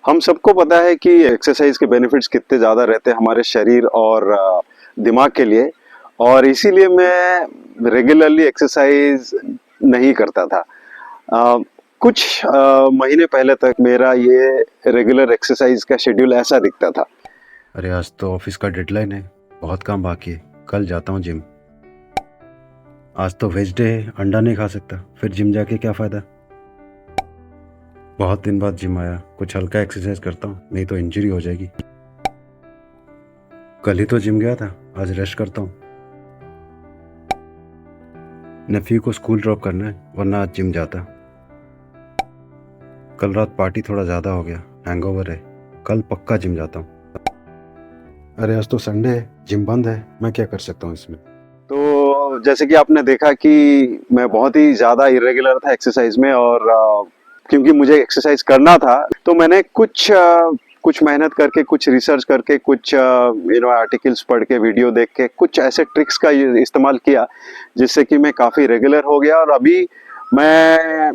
हम सबको पता है कि एक्सरसाइज के बेनिफिट्स कितने ज़्यादा रहते हैं हमारे शरीर और दिमाग के लिए। और इसीलिए मैं रेगुलरली एक्सरसाइज नहीं करता था। कुछ महीने पहले तक मेरा ये रेगुलर एक्सरसाइज का शेड्यूल ऐसा दिखता था। अरे आज तो ऑफिस का डेडलाइन है, बहुत काम बाकी है। कल जाता हूँ जिम। आज तो वेज डे है, अंडा नहीं खा सकता, फिर जिम जाके क्या फ़ायदा। बहुत दिन बाद जिम आया, कुछ हल्का एक्सरसाइज करता हूँ, नहीं तो इंजरी हो जाएगी। कल ही तो जिम गया था, आज रेस्ट करता हूँ। नेफ्यू को स्कूल ड्रॉप करना है, वरना आज जिम जाता। कल रात पार्टी थोड़ा ज़्यादा हो गया, हैंगओवर है। कल पक्का जिम जाता हूँ। अरे आज तो संडे है, जिम बंद है, मैं क्या कर सकता हूँ इसमें। तो जैसे कि आपने देखा कि मैं बहुत ही ज़्यादा इरेगुलर था एक्सरसाइज में, और क्योंकि मुझे एक्सरसाइज करना था तो मैंने कुछ मेहनत करके, कुछ रिसर्च करके, कुछ आर्टिकल्स पढ़ के, वीडियो देख के, कुछ ऐसे ट्रिक्स का इस्तेमाल किया जिससे कि मैं काफ़ी रेगुलर हो गया। और अभी मैं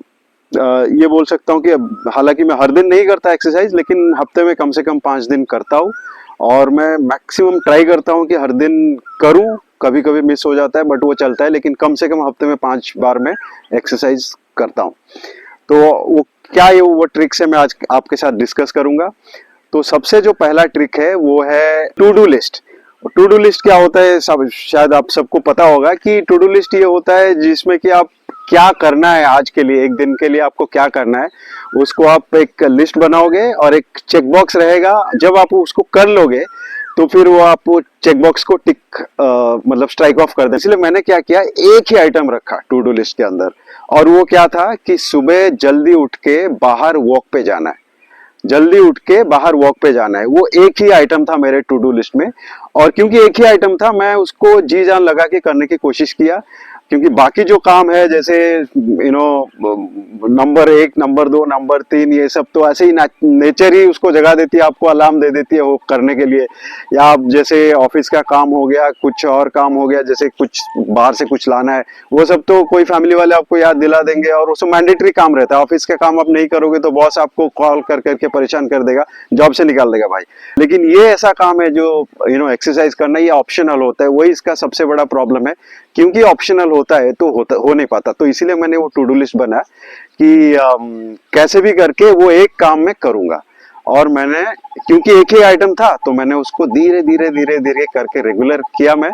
ये बोल सकता हूँ कि हालांकि मैं हर दिन नहीं करता एक्सरसाइज, लेकिन हफ्ते में कम से कम 5 दिन करता हूँ। और मैं मैक्सिमम ट्राई करता हूँ कि हर दिन करूँ। कभी कभी मिस हो जाता है बट वो चलता है, लेकिन कम से कम हफ्ते में 5 बार मैं एक्सरसाइज करता हूँ। तो वो क्या, ये वो ट्रिक्स है, मैं आज आपके साथ डिस्कस करूंगा। तो सबसे जो पहला ट्रिक है वो है to do list. To do list क्या होता है, सब शायद आप सबको पता होगा कि टू डू लिस्ट ये होता है जिसमें कि आप क्या करना है आज के लिए, एक दिन के लिए आपको क्या करना है उसको आप एक लिस्ट बनाओगे और एक चेक बॉक्स रहेगा। जब आप उसको कर लोगे तो फिर वो आप चेक बॉक्स को टिक मतलब स्ट्राइक ऑफ कर दें। इसलिए मैंने क्या किया, एक ही आइटम रखा टू डू लिस्ट के अंदर, और वो क्या था कि सुबह जल्दी उठ के बाहर वॉक पे जाना है। जल्दी उठ के बाहर वॉक पे जाना है, वो एक ही आइटम था मेरे टू डू लिस्ट में। और क्योंकि एक ही आइटम था, मैं उसको जी जान लगा के करने की कोशिश किया। क्योंकि बाकी जो काम है, जैसे नंबर 1, नंबर 2, नंबर 3, ये सब तो ऐसे ही नेचर ही उसको जगा देती है, आपको अलार्म दे देती है वो करने के लिए। या आप जैसे ऑफिस का काम हो गया, कुछ और काम हो गया, जैसे कुछ बाहर से कुछ लाना है, वो सब तो कोई फैमिली वाले आपको याद दिला देंगे, और वो सब मैंडेटरी काम रहता है। ऑफिस का काम आप नहीं करोगे तो बॉस आपको कॉल कर करके परेशान कर देगा, जॉब से निकाल देगा भाई। लेकिन ये ऐसा काम है जो एक्सरसाइज करना, ये ऑप्शनल होता है, वही इसका सबसे बड़ा प्रॉब्लम है। क्योंकि ऑप्शनल होता है तो हो नहीं पाता, तो इसीलिए मैंने वो टू डू लिस्ट बनाया कि कैसे भी करके वो एक काम में करूंगा। और मैंने, क्योंकि एक ही आइटम था, तो मैंने उसको धीरे धीरे धीरे धीरे करके रेगुलर किया मैं।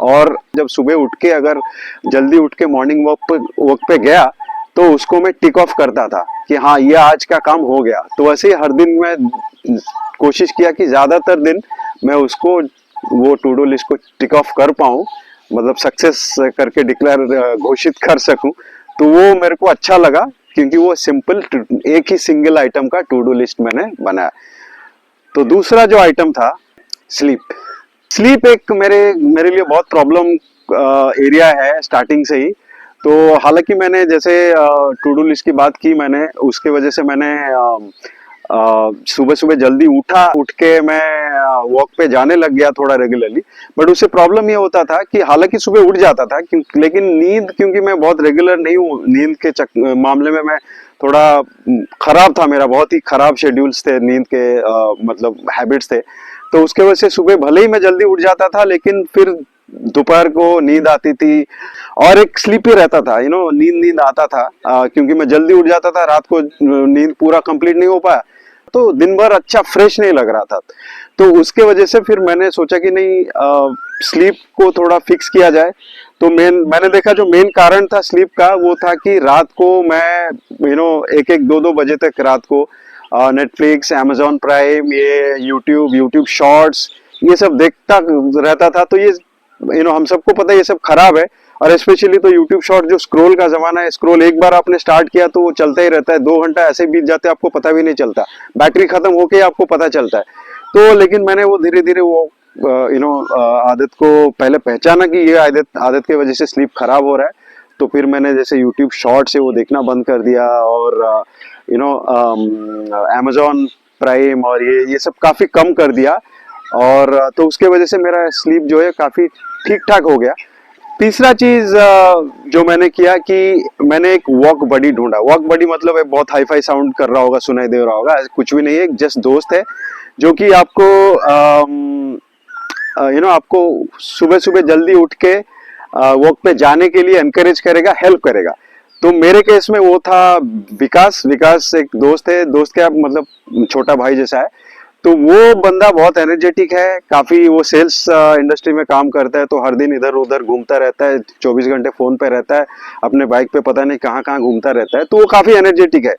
और जब सुबह उठ के, अगर जल्दी उठ के मॉर्निंग वॉक पे गया, तो उसको मैं टिक ऑफ करता था कि हाँ, ये आज का काम हो गया। तो वैसे ही हर दिन मैं कोशिश किया कि ज्यादातर दिन मैं उसको, वो टू डू लिस्ट को टिक ऑफ कर पाऊं, मतलब सक्सेस करके डिक्लेयर घोषित कर सकूं। तो वो मेरे को अच्छा लगा, क्योंकि वो सिंपल एक ही सिंगल आइटम का टू डू लिस्ट मैंने बनाया। तो दूसरा जो आइटम था, स्लीप। स्लीप एक मेरे मेरे लिए बहुत प्रॉब्लम एरिया है स्टार्टिंग से ही। तो हालांकि मैंने जैसे टू डू लिस्ट की बात की, मैंने उसके वजह से मैंने सुबह सुबह जल्दी उठ के मैं वॉक पे जाने लग गया थोड़ा रेगुलरली। बट उससे प्रॉब्लम ये होता था कि हालांकि सुबह उठ जाता था, लेकिन नींद, क्योंकि मैं बहुत रेगुलर नहीं हूँ नींद के मामले में, मैं थोड़ा खराब था, मेरा बहुत ही खराब शेड्यूल्स थे, नींद के मतलब हैबिट्स थे। तो उसके वजह से सुबह भले ही मैं जल्दी उठ जाता था, लेकिन फिर दोपहर को नींद आती थी, और एक स्लीपी रहता था, नींद नींद आता था, क्योंकि मैं जल्दी उठ जाता था, रात को नींद पूरा कंप्लीट नहीं हो पाया, तो दिन भर अच्छा फ्रेश नहीं लग रहा था। तो उसके वजह से फिर मैंने सोचा कि नहीं, स्लीप को थोड़ा फिक्स किया जाए। तो मैंने देखा जो मेन कारण था स्लीप का, वो था कि रात को मैं 1-1, 2-2 बजे तक रात को नेटफ्लिक्स, amazon प्राइम, ये यूट्यूब शॉर्ट्स, ये सब देखता रहता था। तो ये हम सबको पता है ये सब खराब है। और स्पेशली तो यूट्यूब शॉर्ट, जो स्क्रॉल का जमाना है, स्क्रॉल एक बार आपने स्टार्ट किया तो वो चलता ही रहता है, 2 घंटा ऐसे बीत जाते हैं, आपको पता भी नहीं चलता, बैटरी खत्म होके आपको पता चलता है। तो लेकिन मैंने वो धीरे धीरे वो आदत को पहले पहचाना कि ये आदत आदत की वजह से स्लीप खराब हो रहा है। तो फिर मैंने जैसे यूट्यूब शॉर्ट से वो देखना बंद कर दिया, और amazon प्राइम और ये सब काफी कम कर दिया। और तो उसके वजह से मेरा स्लीप जो है काफी ठीक ठाक हो गया। तीसरा चीज जो मैंने किया कि मैंने एक वॉक बडी ढूंढा। वॉक बडी मतलब है बहुत हाई फाई साउंड कर रहा होगा, सुनाई दे रहा होगा, कुछ भी नहीं है, जस्ट दोस्त है जो कि आपको आपको सुबह सुबह जल्दी उठ के वॉक पे जाने के लिए एनकरेज करेगा, हेल्प करेगा। तो मेरे केस में वो था विकास। विकास एक दोस्त है, दोस्त क्या मतलब छोटा भाई जैसा है। तो वो बंदा बहुत एनर्जेटिक है, काफी वो सेल्स इंडस्ट्री में काम करता है, तो हर दिन इधर उधर घूमता रहता है, 24 घंटे फोन पे रहता है, अपने बाइक पे पता नहीं कहाँ कहाँ घूमता रहता है, तो वो काफी एनर्जेटिक है।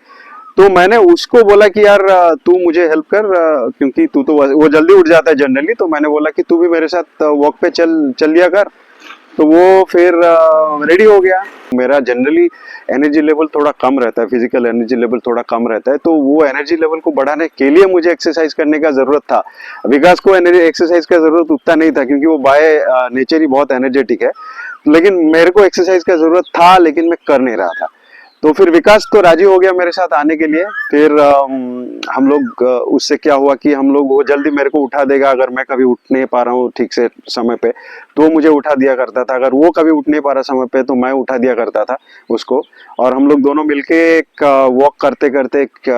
तो मैंने उसको बोला कि यार तू मुझे हेल्प कर, क्योंकि तू तो वो जल्दी उठ जाता है जनरली, तो मैंने बोला कि तू भी मेरे साथ वॉक पे चल लिया कर। तो वो फिर रेडी हो गया। मेरा जनरली एनर्जी लेवल थोड़ा कम रहता है, फिजिकल एनर्जी लेवल थोड़ा कम रहता है, तो वो एनर्जी लेवल को बढ़ाने के लिए मुझे एक्सरसाइज करने का जरूरत था। विकास को एक्सरसाइज का जरूरत उतना नहीं था, क्योंकि वो बाय नेचर ही बहुत एनर्जेटिक है, लेकिन मेरे को एक्सरसाइज का जरूरत था, लेकिन मैं कर नहीं रहा था। तो फिर विकास तो राजी हो गया मेरे साथ आने के लिए। फिर हम लोग उससे क्या हुआ कि हम लोग, वो जल्दी मेरे को उठा देगा अगर मैं कभी उठ नहीं पा रहा हूँ ठीक से समय पे, तो वो मुझे उठा दिया करता था। अगर वो कभी उठ नहीं पा रहा समय पे, तो मैं उठा दिया करता था उसको। और हम लोग दोनों मिलके एक वॉक करते करते एक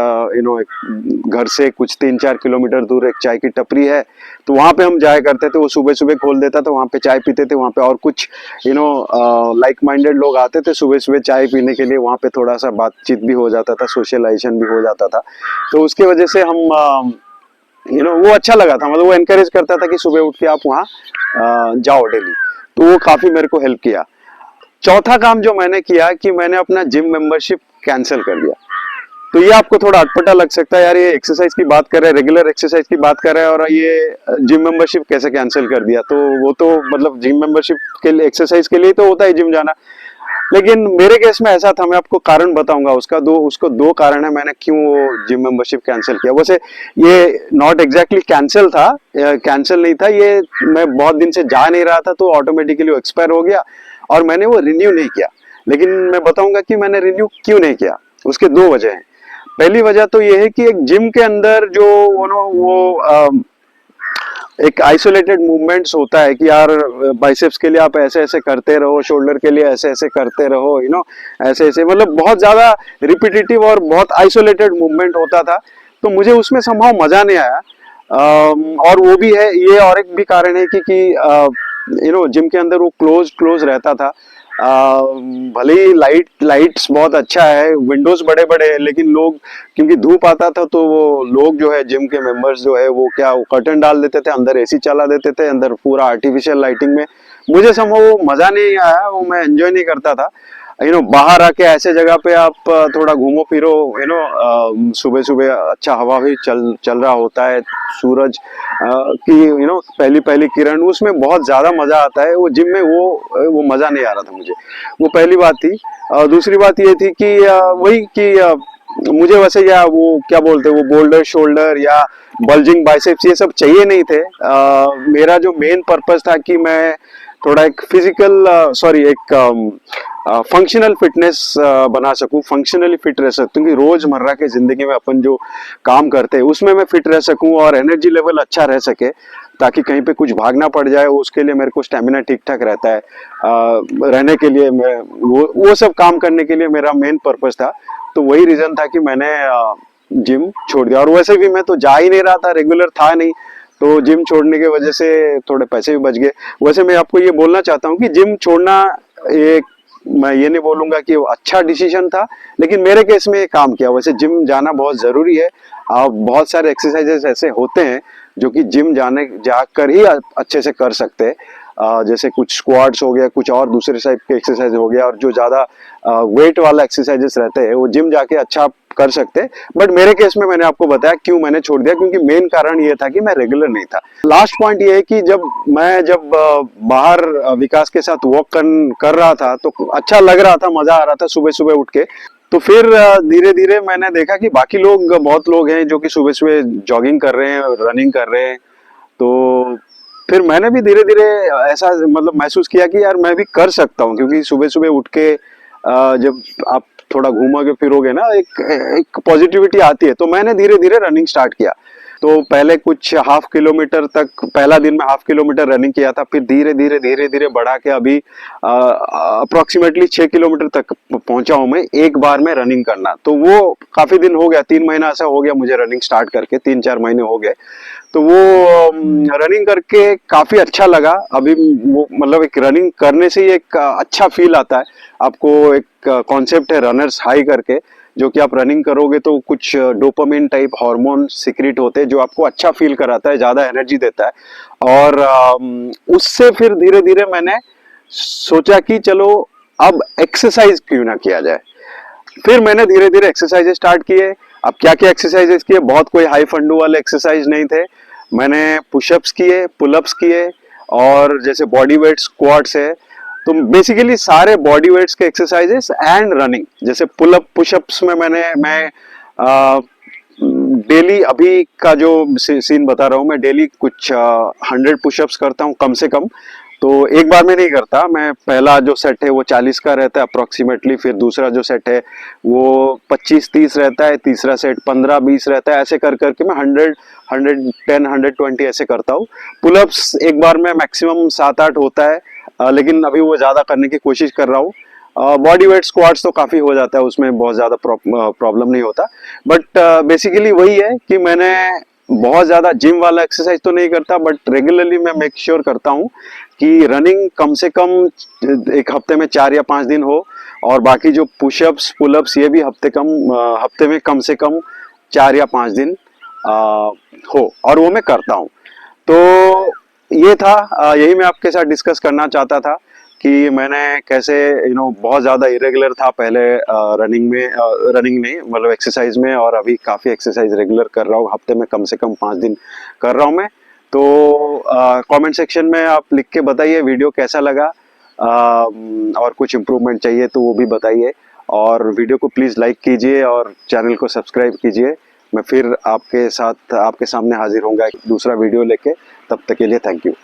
घर से कुछ 3-4 किलोमीटर दूर एक चाय की टपरी है, तो वहां पे हम जाया करते थे। वो सुबह सुबह खोल देता था, वहां पे चाय पीते थे। वहां पे और कुछ लाइक माइंडेड लोग आते थे सुबह सुबह चाय पीने के लिए। वहां पे थोड़ा सा बातचीत भी हो जाता था, सोशलाइजेशन भी हो जाता था। तो उसके वजह से हम वो अच्छा लगा था, मतलब वो एनकरेज करता था कि सुबह उठ के आप वहाँ जाओ डेली। तो वो काफी मेरे को हेल्प किया। चौथा काम जो मैंने किया कि मैंने अपना जिम मेंबरशिप कैंसिल कर दिया। तो ये आपको थोड़ा अटपटा लग सकता है, यार ये एक्सरसाइज की बात कर रहे हैं, रेगुलर एक्सरसाइज की बात कर रहे हैं, और ये जिम मेंबरशिप कैसे कैंसिल कर दिया। तो वो तो मतलब जिम मेंबरशिप के लिए, एक्सरसाइज के लिए तो होता है जिम जाना, लेकिन मेरे केस में ऐसा था। मैं आपको कारण बताऊंगा उसका। उसको दो कारण है मैंने क्यों वो जिम मेंबरशिप कैंसिल किया। वैसे ये नॉट एग्जैक्टली कैंसिल था, कैंसिल नहीं था ये, मैं बहुत दिन से जा नहीं रहा था, तो ऑटोमेटिकली वो एक्सपायर हो गया और मैंने वो रिन्यू नहीं किया। लेकिन मैं बताऊंगा कि मैंने रिन्यू क्यों नहीं किया। उसके दो वजह हैं। पहली वजह तो ये है कि एक जिम के अंदर जो एक आइसोलेटेड मूवमेंट्स होता है कि यार बाइसेप्स के लिए आप ऐसे ऐसे करते रहो, शोल्डर के लिए ऐसे ऐसे करते रहो, ऐसे ऐसे, मतलब बहुत ज्यादा रिपीटेटिव और बहुत आइसोलेटेड मूवमेंट होता था। तो मुझे उसमें संभव मजा नहीं आया। और वो भी है, ये और एक भी कारण है कि जिम के अंदर वो क्लोज रहता था। भले ही लाइट्स बहुत अच्छा है, विंडोज बड़े बड़े हैं, लेकिन लोग, क्योंकि धूप आता था, तो वो लोग जो है जिम के मेंबर्स जो है वो कर्टन डाल देते थे, अंदर एसी चला देते थे, अंदर पूरा आर्टिफिशियल लाइटिंग में। मुझे समझो वो मजा नहीं आया, वो मैं एंजॉय नहीं करता था। बाहर आके ऐसे जगह पे आप थोड़ा घूमो फिरो, सुबह सुबह अच्छा हवा भी चल रहा होता है, सूरज की पहली पहली किरण, उसमें बहुत ज्यादा मजा आता है। वो जिम में वो मजा नहीं आ रहा था मुझे। वो पहली बात थी। दूसरी बात ये थी कि वही कि मुझे वैसे, या वो क्या बोलते हैं, वो बोल्डर शोल्डर या बल्जिंग बाइसेप्स, ये सब चाहिए नहीं थे। मेरा जो मेन पर्पस था कि मैं थोड़ा एक फिजिकल एक फंक्शनल फिटनेस बना सकूं, फंक्शनली फिट रह सकूं, क्योंकि रोजमर्रा के जिंदगी में अपन जो काम करते हैं उसमें मैं फिट रह सकूं और एनर्जी लेवल अच्छा रह सके, ताकि कहीं पे कुछ भागना पड़ जाए उसके लिए मेरे को स्टेमिना ठीक ठाक रहता है। रहने के लिए मैं वो सब काम करने के लिए मेरा मेन पर्पस था। तो वही रीजन था कि मैंने जिम छोड़ दिया। और वैसे भी मैं तो जा ही नहीं रहा था, रेगुलर था नहीं, तो जिम छोड़ने की वजह से थोड़े पैसे भी बच गए। वैसे मैं आपको ये बोलना चाहता हूँ कि जिम छोड़ना, एक मैं ये नहीं बोलूंगा कि वो अच्छा डिसीजन था, लेकिन मेरे केस में काम किया। वैसे जिम जाना बहुत जरूरी है। आप बहुत सारे एक्सरसाइजेस ऐसे होते हैं जो कि जिम जाकर ही अच्छे से कर सकते हैं। जैसे कुछ स्क्वाट्स हो गया, कुछ और दूसरे टाइप के एक्सरसाइज हो गया, और जो ज्यादा वेट वाला एक्सरसाइजेस रहते हैं वो जिम जाके अच्छा कर सकते हैं। बट मेरे केस में मैंने आपको बताया क्यों मैंने छोड़ दिया, क्योंकि मेन कारण ये था कि मैं रेगुलर नहीं था। लास्ट पॉइंट ये है कि जब बाहर विकास के साथ वॉक कर रहा था, तो अच्छा लग रहा था, मजा आ रहा था सुबह सुबह उठ के। तो फिर धीरे धीरे मैंने देखा कि बाकी बहुत लोग हैं जो कि सुबह सुबह जॉगिंग कर रहे हैं, रनिंग कर रहे हैं। तो फिर मैंने भी धीरे धीरे ऐसा मतलब महसूस किया कि यार मैं भी कर सकता हूँ, क्योंकि सुबह सुबह उठ के जब आप थोड़ा घूमोगे फिरोगे ना, एक पॉजिटिविटी आती है। तो मैंने धीरे धीरे रनिंग स्टार्ट किया। तो पहले कुछ हाफ किलोमीटर तक, पहला दिन में हाफ किलोमीटर रनिंग किया था, फिर धीरे धीरे बढ़ा के अभी अप्रोक्सीमेटली 6 किलोमीटर तक पहुंचा हूं मैं एक बार में रनिंग करना। तो वो काफी दिन हो गया, 3 महीना ऐसा हो गया मुझे रनिंग स्टार्ट करके, 3-4 महीने हो गए। तो वो रनिंग करके काफी अच्छा लगा। अभी वो मतलब एक रनिंग करने से ही एक अच्छा फील आता है आपको। एक कॉन्सेप्ट है रनर्स हाई करके, जो कि आप रनिंग करोगे तो कुछ डोपामिन टाइप हार्मोन सिक्रीट होते हैं जो आपको अच्छा फील कराता है, ज्यादा एनर्जी देता है। और उससे फिर धीरे धीरे मैंने सोचा कि चलो अब एक्सरसाइज क्यों ना किया जाए। फिर मैंने धीरे धीरे एक्सरसाइज स्टार्ट किए। अब क्या क्या एक्सरसाइजेस किए, बहुत कोई हाई फंडू वाले एक्सरसाइज नहीं थे। मैंने पुशअप्स किए, पुलअप्स किए, और जैसे बॉडी वेट स्क्वाट्स है, तो बेसिकली सारे बॉडी वेट्स के एक्सरसाइजेस एंड रनिंग। जैसे पुलअप पुशअप्स में मैं डेली अभी का जो सीन बता रहा हूँ, मैं डेली कुछ 100 पुशअप्स करता हूँ कम से कम। तो एक बार में नहीं करता मैं, पहला जो सेट है वो 40 का रहता है अप्रोक्सीमेटली, फिर दूसरा जो सेट है वो 25-30 रहता है, तीसरा सेट 15-20 रहता है, ऐसे कर करके मैं 110 120 ऐसे करता हूँ। पुलअप्स एक बार में मैक्सिमम 7-8 होता है, लेकिन अभी वो ज्यादा करने की कोशिश कर रहा हूँ। बॉडी वेट स्क्वाट्स तो काफी हो जाता है, उसमें बहुत ज्यादा प्रॉब्लम नहीं होता। बट बेसिकली वही है कि मैंने बहुत ज्यादा जिम वाला एक्सरसाइज तो नहीं करता, बट रेगुलरली मैं मेक श्योर करता हूँ कि रनिंग कम से कम एक हफ्ते में 4 या 5 दिन हो, और बाकी जो पुशअप्स पुलअप्स ये भी हफ्ते में कम से कम 4 या 5 दिन हो, और वो मैं करता हूँ। तो ये था, यही मैं आपके साथ डिस्कस करना चाहता था कि मैंने कैसे बहुत ज्यादा इरेगुलर था पहले रनिंग में, रनिंग नहीं मतलब एक्सरसाइज में, और अभी काफी एक्सरसाइज रेगुलर कर रहा हूँ, हफ्ते में कम से कम 5 दिन कर रहा हूँ मैं। तो कमेंट सेक्शन में आप लिख के बताइए वीडियो कैसा लगा, और कुछ इम्प्रूवमेंट चाहिए तो वो भी बताइए, और वीडियो को प्लीज़ लाइक कीजिए और चैनल को सब्सक्राइब कीजिए। मैं फिर आपके सामने हाजिर होऊंगा एक दूसरा वीडियो लेके। तब तक के लिए थैंक यू।